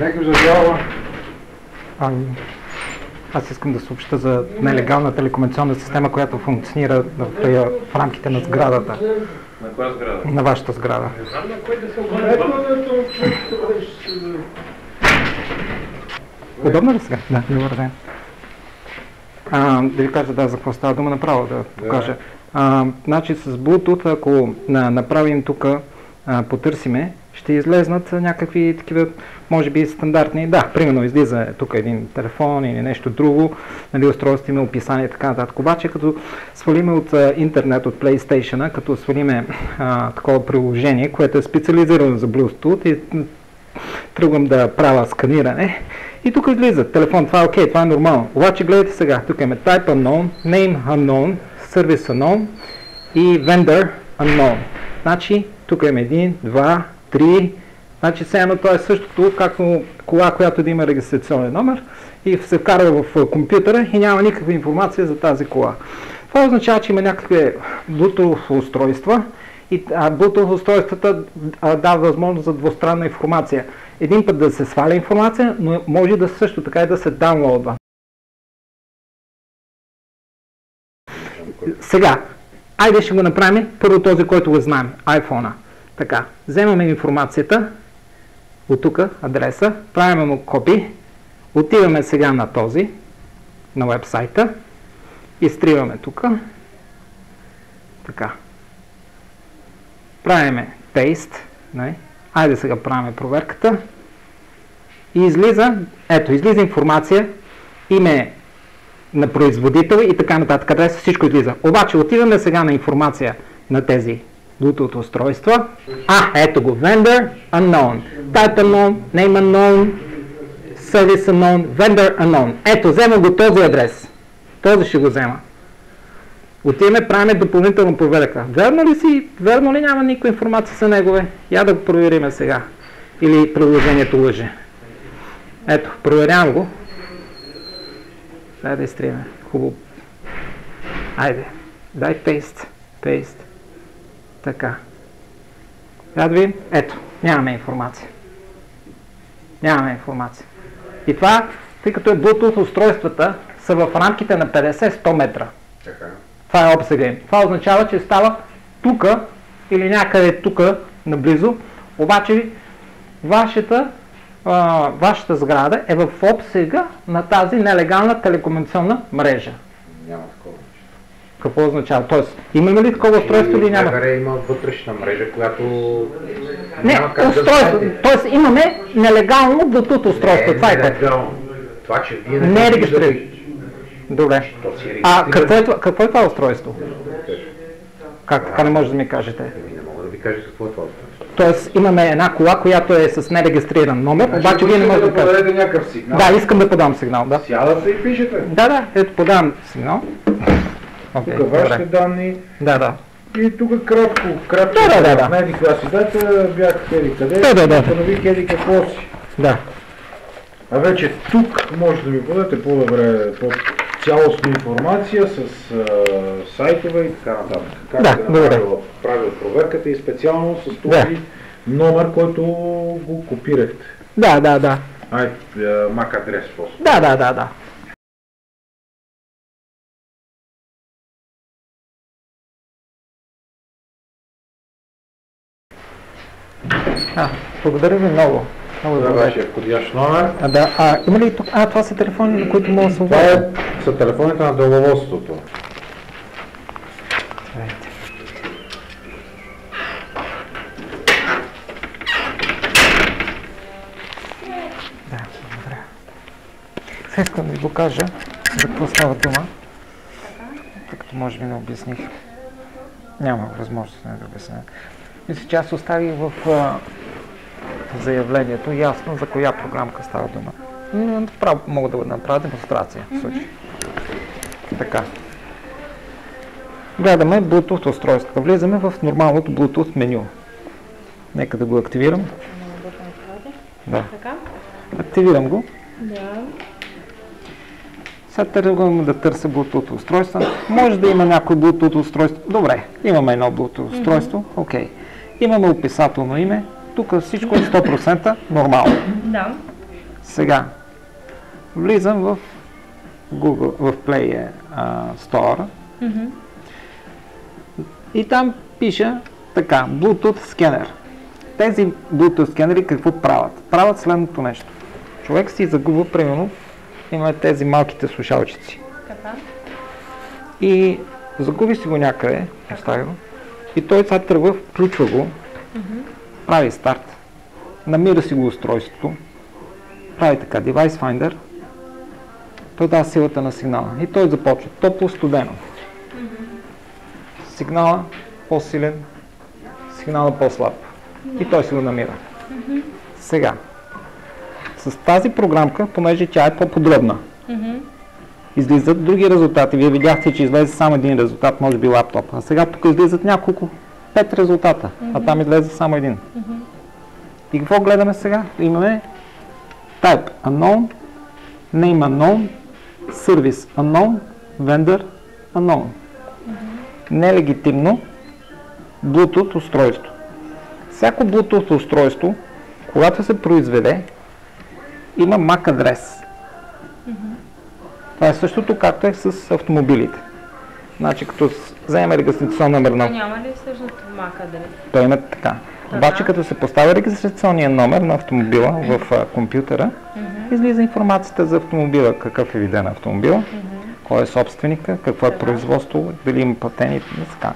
Някой задява. Аз искам да съобща за нелегална телекомуникационна система, която функционира в рамките на сградата. На коя сграда? На вашата сграда. Удобно ли сега? Да, добър ден. Да ви кажа за какво става дума направо, да покажа. Значи с Bluetooth, ако направим тук, потърсиме, ще излезнат някакви такива, може би стандартни, примерно излиза тук един телефон или нещо друго, нали, устройство има описание и така нататък. Обаче като свалиме от интернет, от PlayStation, като свалиме такова приложение, което е специализирано за Bluetooth и тръгвам да правя сканиране и тук излиза телефон, това е окей, това е нормално. Обаче гледайте сега, тук имаме Type Unknown, Name Unknown, Service Unknown и Vendor Unknown. Значи тук имаме 1, 2, 3, значи все едно това е същото, както кола, която да има регистрационен номер и се вкарва в компютъра и няма никаква информация за тази кола. Това означава, че има някакви Bluetooth устройства и Bluetooth устройствата дава възможност за двустранна информация. Един път да се сваля информация, но може да също така и да се даунлоудва. Сега, айде ще го направим първо този, който го знаем, iPhone-а. Така, вземаме информацията от тук, адреса, правим му копи, отиваме сега на този, на вебсайта, изтриваме тук, така, правиме paste, айде сега правим проверката и излиза, излиза информация, име на производител и така нататък, адреса, всичко излиза. Обаче отиваме сега на информация на тези Bluetooth устройства. Ето го, Vendor Unknown, Type Unknown, Name Unknown, Service Unknown, Vendor Unknown. Ето, взема го този адрес. Този ще го взема. Отиваме, правим допълнителна проверка. Верно ли си? Верно ли няма никаква информация за негове? Я да го проверим сега. Или приложението лъже. Ето, проверявам го. Дай да изтриме. Хубаво. Айде. Дай paste. Така. Да видим. Ето. Нямаме информация. И това, тъй като е Bluetooth устройствата, са в рамките на 50-100 метра. Това е обсега им. Това означава, че става тук или някъде тук наблизо, обаче вашата сграда е в обсега на тази нелегална телекомуникационна мрежа. Няма такова нещо. Какво означава? Тоест, имаме ли такова устройство или няма? Има вътрешна мрежа, която... Не, устройство. Тоест имаме нелегално Bluetooth устройство. Това е нелегално. Това, че вие не е регистрирано. Добре. Какво е това устройство? Как така не може да ми кажете? Не мога да ви кажа какво е това устройство. Тоест имаме една кола, която е с нерегистриран номер, обаче вие не можете да подадете някакъв сигнал. Да, искам да подам сигнал, да. Сядате и пишете. Да, ето подавам сигнал. Тук вашите данни. Да. И тук кратко. Да. На еди коя си дата, бях еди къде, установих еди какво си. Да. А вече тук може да ми подадете по-добре, цялостна информация с сайтове и така нататък. Как да правил проверката и специално с този номер, който го копирахте. Да. MAC адрес просто. Да. Благодаря ви много. Това е вашия входящ номер. Има ли тук? Това са телефони, на които мога да се обадя? Това са телефоните на деловодството. Да, благодаря. Сега искам да ви го кажа за какво става дума, тъй като може би не обясних. Няма възможност да обясня. Мисля, че аз оставих в заявлението ясно за коя програмка става дума. Мога да направя демонстрация в случай. Така. Гледаме Bluetooth устройството. Влизаме в нормалното Bluetooth меню. Нека да го активирам. Да. Активирам го. Сега тръгвам да търся Bluetooth устройства. Може да има някой Bluetooth устройство. Добре, имаме едно Bluetooth устройство. Окей. Имаме описателно име. Тук всичко е 100% нормално. Да. Сега влизам в Google, в Play Store и там пиша така, Bluetooth скенер. Тези Bluetooth скенери какво правят? Правят следното нещо. Човек си загубва, примерно, има тези малките слушалчици. И загуби си го някъде, остави го, и той сега тръгва, включва го, прави старт, намира си го устройството, прави така, Device Finder, той дава силата на сигнала и той започва топло-студено. Сигнала по-силен, сигнала по-слаб и той си го намира. Сега, с тази програмка, понеже тя е по-подробна, излизат други резултати. Вие видяхте, че излезе само един резултат, може би лаптоп. А сега тук излизат няколко, 5 резултата, а там излезе само един. И какво гледаме сега? Имаме Type Unknown, Name Unknown, Service Unknown, Vendor Unknown. Нелегитимно Bluetooth устройство. Всяко Bluetooth устройство, когато се произведе, има MAC адрес. Това е същото, както е с автомобилите. Значи, като вземем регистрационен номер на... Няма ли всъщност MAC адрес? Той има така. Обаче, като се поставя регистрационния номер на автомобила в компютъра, излиза информацията за автомобила, какъв е вида на автомобила, кой е собственика, какво е производство, дали има платени и така.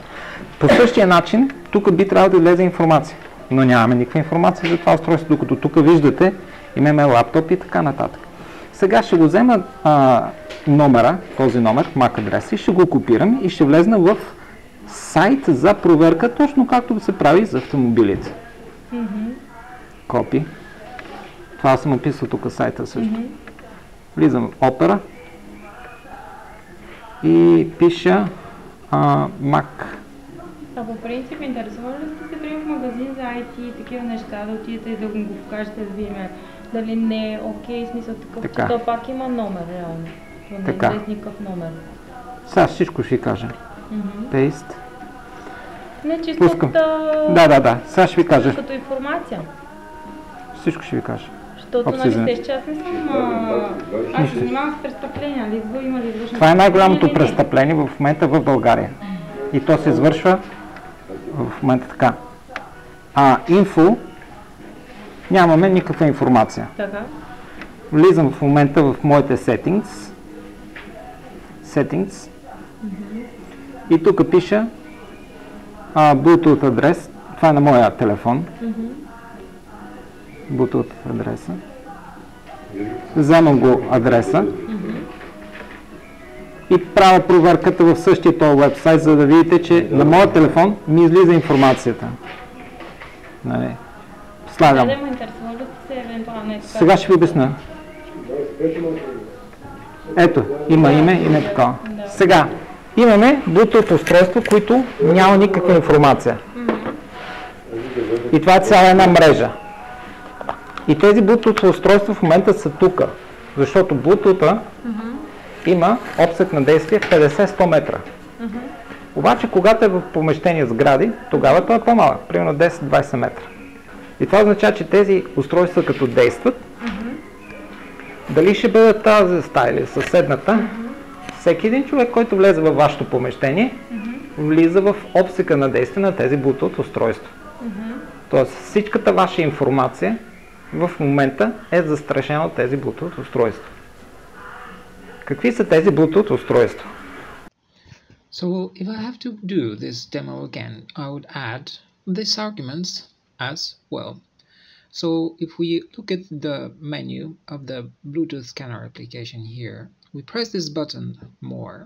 По същия начин, тук би трябвало да излезе информация, но нямаме никаква информация за това устройство, докато тук виждате, имаме лаптоп и така нататък. Сега ще го взема номера, този номер, MAC адрес, и ще го копирам и ще влезна в сайт за проверка, точно както се прави за автомобилите. Копи. Това съм описал тук сайта също. Влизам в Opera и пиша Mac. А по принцип, интересува ли сте се прием в магазин за IT и такива неща, да отидете и да го покажете, да видим дали не е окей, смисъл такъв, че то пак има номер, реално. Така. Не е никакъв номер. Сега всичко ще ви кажа. Paste. Не чисто Пускам. Да. Сега ще ви кажа. Като информация. Всичко ще ви кажа. Защото, нали сте, че аз не съм... Аз се занимавам с престъпления, нали? Има ли извършено? Това е най-голямото престъпление в момента в България. И то се извършва в момента така. Инфо, нямаме никаква информация. Така. Влизам в момента в моите settings. И тук пиша Bluetooth адрес. Това е на моя телефон. Bluetooth адреса. Вземам го адреса. И правя проверката в същия този вебсайт, за да видите, че на моя телефон ми излиза информацията. Нали? Слагам. Сега ще ви обясня. Ето, има име такова. Сега, имаме Bluetooth устройство, които няма никаква информация. И това е цяла една мрежа. И тези Bluetooth устройства в момента са тук, защото Bluetooth има обсек на действие 50-100 метра. Обаче, когато е в помещение сгради, тогава той е по-малък, примерно 10-20 метра. И това означава, че тези устройства като действат, дали ще бъдат тази стая или съседната, всеки един човек, който влезе във вашето помещение, влиза в обсека на действие на тези Bluetooth устройства. Тоест всичката ваша информация в момента е застрашена от тези Bluetooth устройства. Какви са тези Bluetooth устройства? So if I have to do this demo again, I would add these arguments as well. So if we look at the menu of the Bluetooth scanner application here, we press this button more,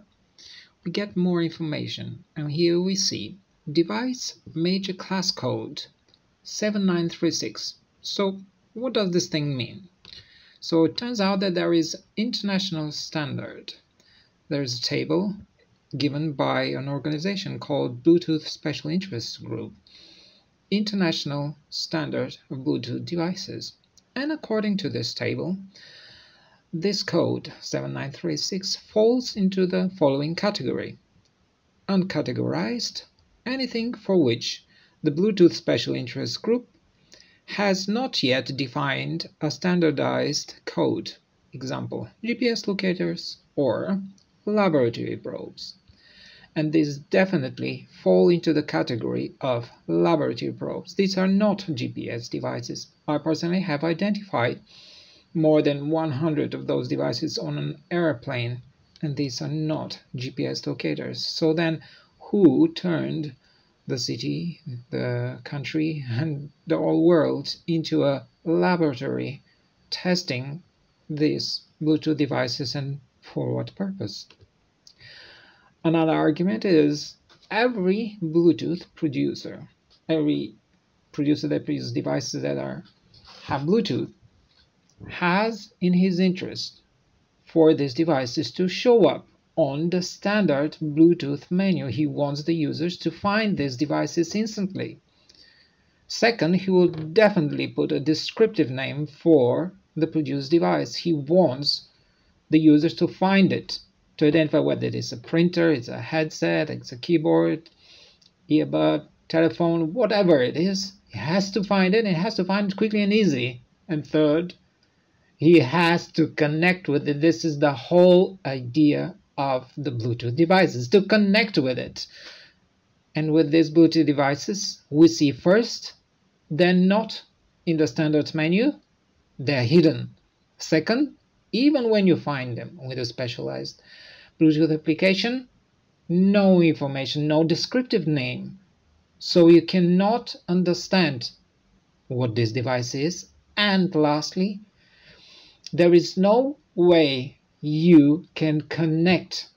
we get more information, and here we see device major class code 7936. So what does this thing mean? So it turns out that there is international standard. There is a table given by an organization called Bluetooth Special Interest Group, International Standard of Bluetooth Devices. And according to this table, this code 7936 falls into the following category: uncategorized, anything for which the Bluetooth Special Interest Group has not yet defined a standardized code, example, GPS locators or laboratory probes. And these definitely fall into the category of laboratory probes. These are not GPS devices. I personally have identified more than 100 of those devices on an airplane, and these are not GPS locators. So then, who turned the city, the country, and the whole world into a laboratory testing these Bluetooth devices, and for what purpose? Another argument is every Bluetooth producer, every producer that produces devices that have Bluetooth, has in his interest for these devices to show up on the standard Bluetooth menu. He wants the users to find these devices instantly. Second, he will definitely put a descriptive name for the produced device. He wants the users to find it, to identify whether it is a printer, it's a headset, it's a keyboard, earbud, telephone, whatever it is. He has to find it, and he has to find it quickly and easy. And third, he has to connect with it. This is the whole idea of the Bluetooth devices, to connect with it. And with these Bluetooth devices, we see first, they're not in the standard menu, they're hidden. Second, even when you find them with a specialized Bluetooth application, no information, no descriptive name. So you cannot understand what this device is. And lastly, there is no way you can connect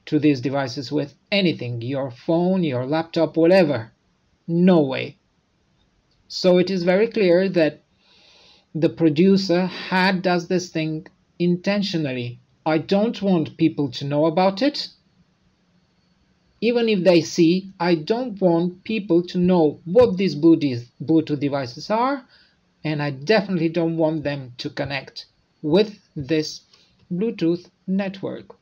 to these devices with anything, your phone, your laptop, whatever. No way. So it is very clear that the producer does this thing intentionally. I don't want people to know about it. Even if they see, I don't want people to know what these Bluetooth devices are, and I definitely don't want them to connect with this Bluetooth network.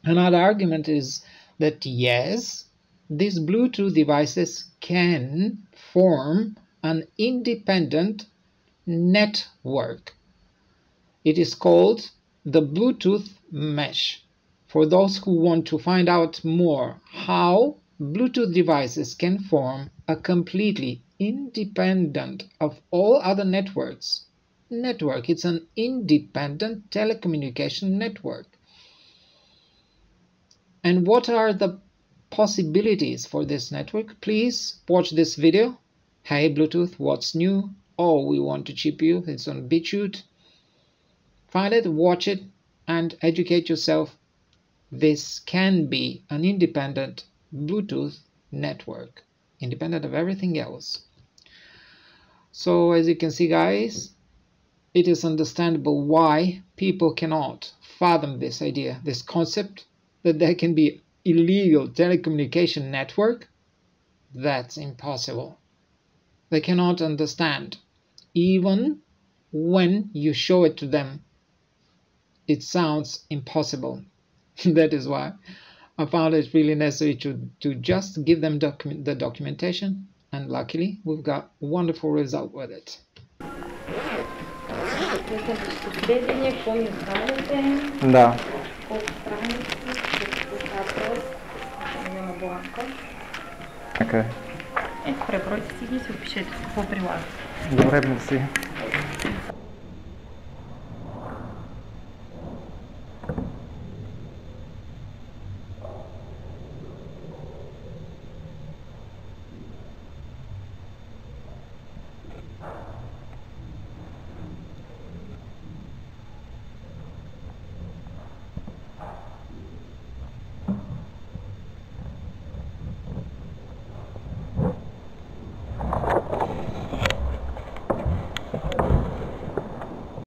Another argument is that yes, these Bluetooth devices can form an independent network. It is called the Bluetooth mesh. For those who want to find out more how Bluetooth devices can form a completely independent of all other networks. It's an independent telecommunication network. And what are the possibilities for this network? Please watch this video. Hey Bluetooth, what's new? Oh, we want to chip you. It's on BitChute. Find it, watch it, and educate yourself. This can be an independent Bluetooth network, independent of everything else. So as you can see, guys, it is understandable why people cannot fathom this idea, this concept that there can be illegal telecommunication network. That's impossible. They cannot understand. Even when you show it to them, it sounds impossible. That is why I found it really necessary to just give them the documentation, and luckily we've got a wonderful result with it. Да. Okay. Пребройте си ги и се опишете какво прилагате. Добре, мерси.